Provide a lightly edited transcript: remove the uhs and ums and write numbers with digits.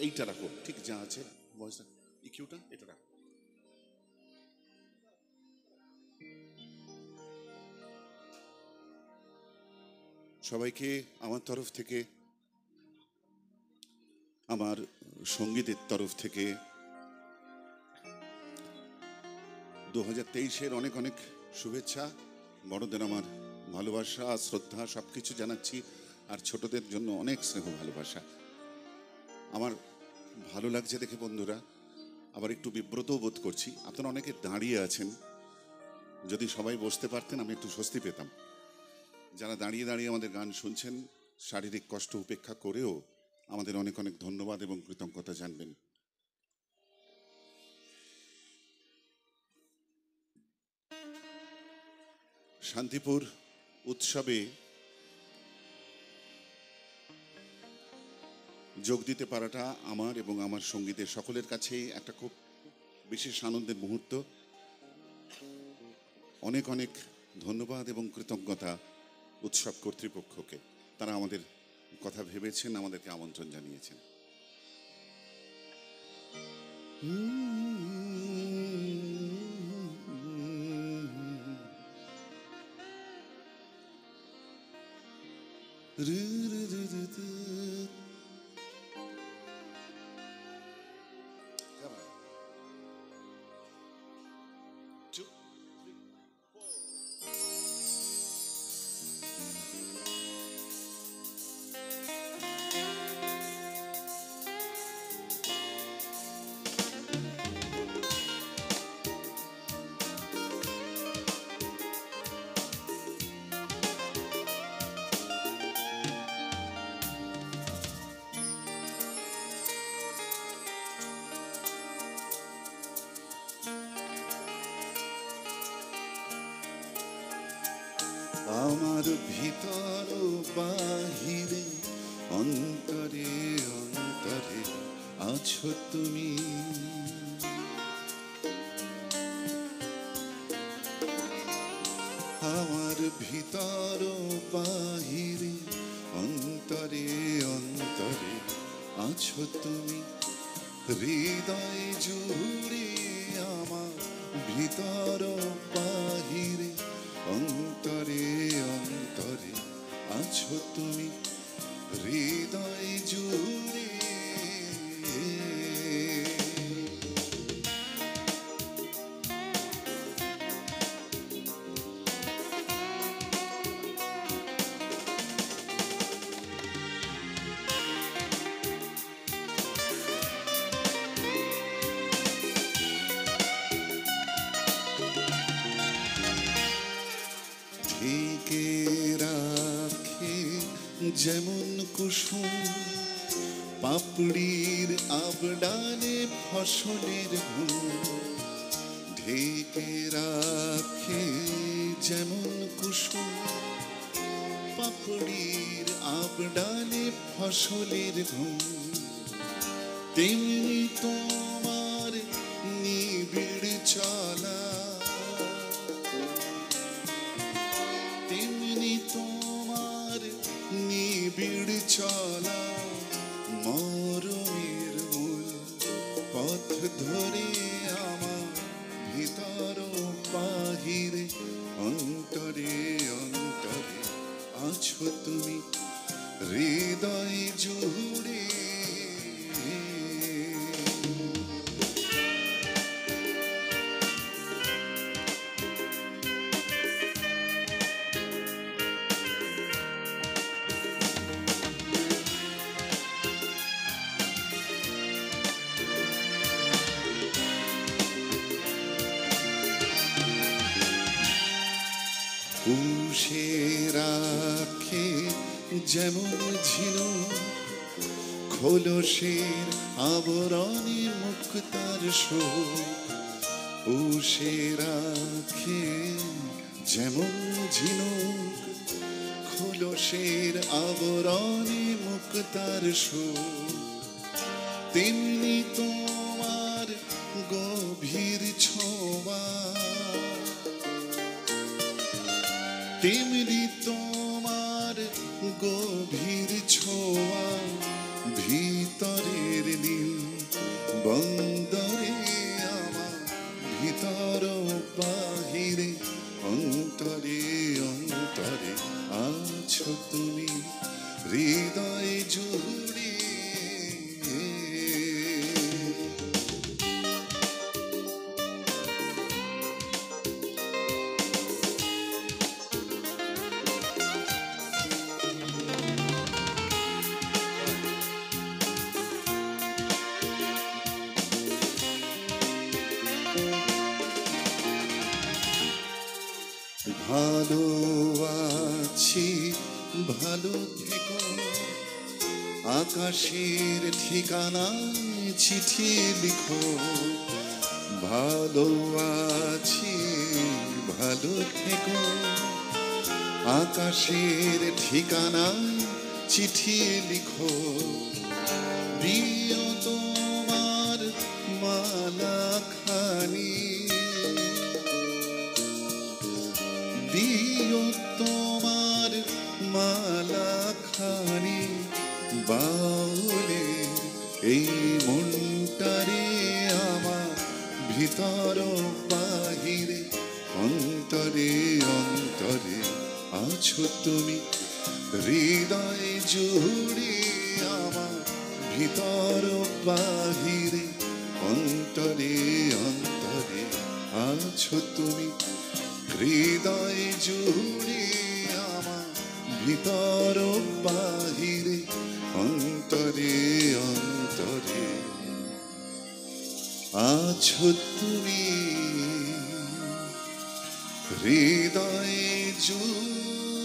এইটা রাখো, ঠিক যা আছে ভয়েসটা, ইকিউটা এটা রাখো। সবাইকে আমার তরফ থেকে, আমার সঙ্গীতের তরফ থেকে 2023-এর অনেক অনেক শুভেচ্ছা। বড়দের আমার ভালোবাসা, শ্রদ্ধা সবকিছু জানাচ্ছি, আর ছোটদের জন্য অনেক স্নেহ ভালোবাসা। আমার ভালো লাগছে দেখে বন্ধুরা, আবার একটু বিব্রতও বোধ করছি। আপনারা অনেকে দাঁড়িয়ে আছেন, যদি সবাই বসতে পারতেন আমি একটু স্বস্তি পেতাম। যারা দাঁড়িয়ে দাঁড়িয়ে আমাদের গান শুনছেন, শারীরিক কষ্ট উপেক্ষা করেও আমাদের অনেক অনেক ধন্যবাদ এবং কৃতজ্ঞতা জানবেন। শান্তিপুর উৎসবে যোগ দিতে পারাটা আমার এবং আমার সঙ্গীদের সকলের কাছেই একটা খুব বিশেষ আনন্দের মুহূর্ত। অনেক অনেক ধন্যবাদ এবং কৃতজ্ঞতা উৎসব কর্তৃপক্ষকে, তারা আমাদের কথা ভেবেছেন, আমাদেরকে আমন্ত্রণ জানিয়েছেন। আমার ভিতর বাহিরে অন্তরে অন্তরে আছো তুমি, আমার ভিতর বাহিরে অন্তরে অন্তরে আছো তুমি, হৃদয় জুড়ে আমার ভিতর বাহিরে অন্তরে অন্তরে আছো তুমি, হৃদয় জুড়ে। ঢেকে রাখে যেমন কুসুম পাপড়ির আবডানে ফসলের ঘুম, ঢেকে রাখে যেমন কুসুম পাপড়ির আবডানে ফসলের ঘুম, তেমনি তোমার নিবিড় চলা, তেমনি তোমার নিবিড় চলা, মরমের মূল পথ ধরে আমার ভিতর বাহিরে অন্তরে অন্তরে আছো তুমি, হৃদয় জুড়ে। পুষে রাখে যেমন ঝিনুক খোলসের আবরণে মুক্তার শোক, পুষে রাখে যেমন ঝিনুক খোলসের আবরণে মুক্তার শোক, তেমনি তোমার গভীর ছোঁয়া, তেমনি তোমার গভীর ছোঁয়া ভিতরের নীল বন্দরে আমার, ভিতর বাহিরে অন্তরে অন্তরে আছো তুমি হৃদয় জুড়ে। ভালো আছি ভালো থেকো, আকাশের ঠিকানায় চিঠি লিখো। ভালো আছি ভালো থেকো, আকাশের ঠিকানায় চিঠি লিখো। দিও তোমার মালাখানি, দিও তোমার মালাখানি, বাউলে এই মনটারে আমার, ভিতর বাহিরে অন্তরে অন্তরে আছো তুমি হৃদয় জুড়ে আমার, ভিতর বাহিরে অন্তরে অন্তরে আছো তুমি হৃদয় জুড়ে আমার, ভিতর বাহিরে অন্তরে অন্তরে আছো তুমি হৃদয় জুড়ে।